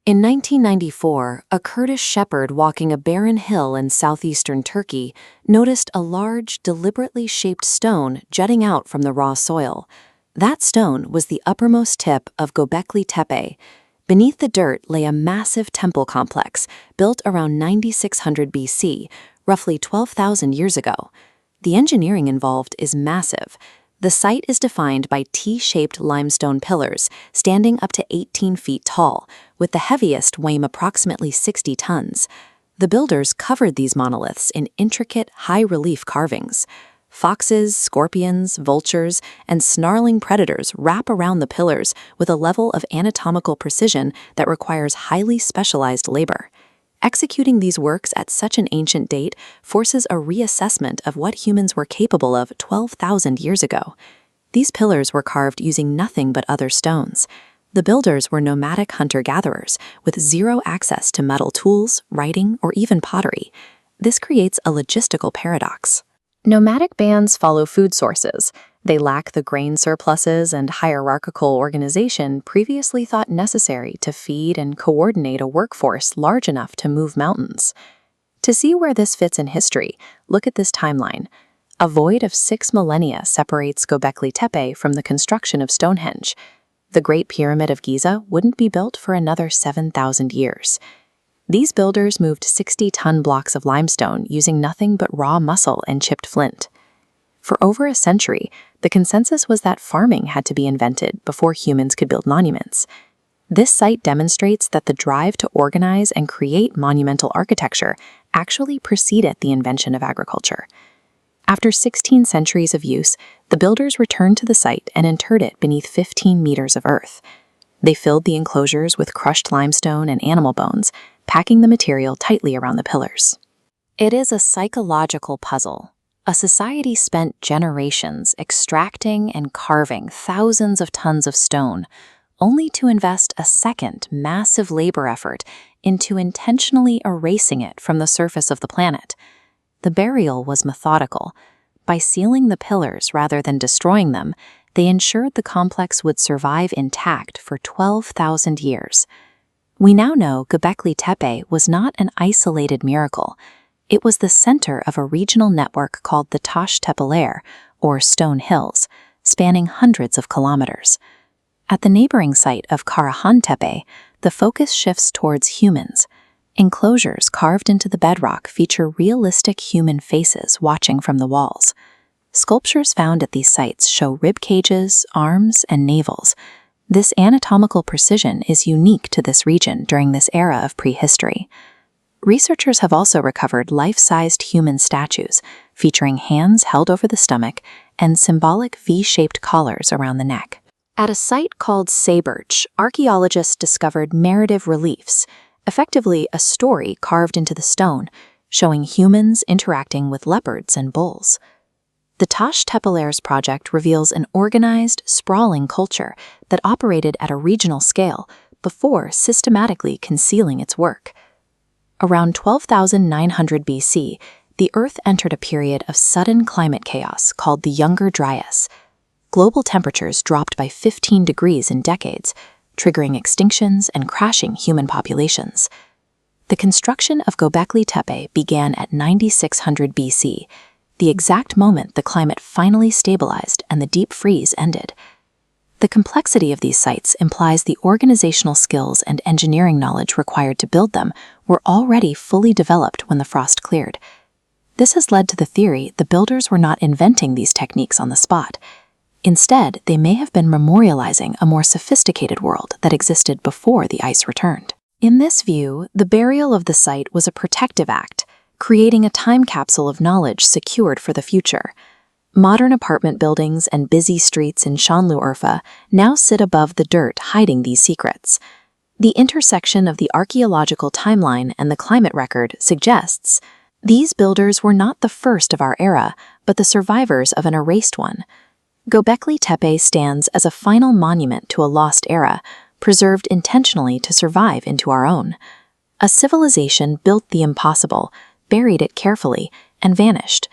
In 1994, a Kurdish shepherd walking a barren hill in southeastern Turkey noticed a large, deliberately shaped stone jutting out from the raw soil. That stone was the uppermost tip of Göbekli Tepe. Beneath the dirt lay a massive temple complex built around 9600 BC, roughly 12,000 years ago. The engineering involved is massive. The site is defined by T-shaped limestone pillars, standing up to 18 feet tall, with the heaviest weighing approximately 60 tons. The builders covered these monoliths in intricate, high-relief carvings. Foxes, scorpions, vultures, and snarling predators wrap around the pillars with a level of anatomical precision that requires highly specialized labor. Executing these works at such an ancient date forces a reassessment of what humans were capable of 12,000 years ago. These pillars were carved using nothing but other stones. The builders were nomadic hunter-gatherers with zero access to metal tools, writing, or even pottery. This creates a logistical paradox. Nomadic bands follow food sources. They lack the grain surpluses and hierarchical organization previously thought necessary to feed and coordinate a workforce large enough to move mountains. To see where this fits in history, look at this timeline. A void of 6 millennia separates Göbekli Tepe from the construction of Stonehenge. The Great Pyramid of Giza wouldn't be built for another 7,000 years. These builders moved 60-ton blocks of limestone using nothing but raw muscle and chipped flint. For over a century, the consensus was that farming had to be invented before humans could build monuments. This site demonstrates that the drive to organize and create monumental architecture actually preceded the invention of agriculture. After 16 centuries of use, the builders returned to the site and interred it beneath 15 meters of earth. They filled the enclosures with crushed limestone and animal bones, packing the material tightly around the pillars. It is a psychological puzzle. A society spent generations extracting and carving thousands of tons of stone, only to invest a second massive labor effort into intentionally erasing it from the surface of the planet. The burial was methodical. By sealing the pillars rather than destroying them, they ensured the complex would survive intact for 12,000 years. We now know Göbekli Tepe was not an isolated miracle. It was the center of a regional network called the Taş Tepeler, or Stone Hills, spanning hundreds of kilometers. At the neighboring site of Karahan Tepe, the focus shifts towards humans. Enclosures carved into the bedrock feature realistic human faces watching from the walls. Sculptures found at these sites show rib cages, arms, and navels. This anatomical precision is unique to this region during this era of prehistory. Researchers have also recovered life-sized human statues featuring hands held over the stomach and symbolic V-shaped collars around the neck. At a site called Sayburç, archaeologists discovered narrative reliefs, effectively a story carved into the stone, showing humans interacting with leopards and bulls. The Taş Tepeler's project reveals an organized, sprawling culture that operated at a regional scale before systematically concealing its work. Around 12,900 BC, the Earth entered a period of sudden climate chaos called the Younger Dryas. Global temperatures dropped by 15 degrees in decades, triggering extinctions and crashing human populations. The construction of Göbekli Tepe began at 9600 BC, the exact moment the climate finally stabilized and the deep freeze ended. The complexity of these sites implies the organizational skills and engineering knowledge required to build them were already fully developed when the frost cleared. This has led to the theory the builders were not inventing these techniques on the spot. Instead, they may have been memorializing a more sophisticated world that existed before the ice returned. In this view, the burial of the site was a protective act, creating a time capsule of knowledge secured for the future. Modern apartment buildings and busy streets in Şanlıurfa now sit above the dirt hiding these secrets. The intersection of the archaeological timeline and the climate record suggests these builders were not the first of our era, but the survivors of an erased one. Göbekli Tepe stands as a final monument to a lost era, preserved intentionally to survive into our own. A civilization built the impossible, buried it carefully, and vanished,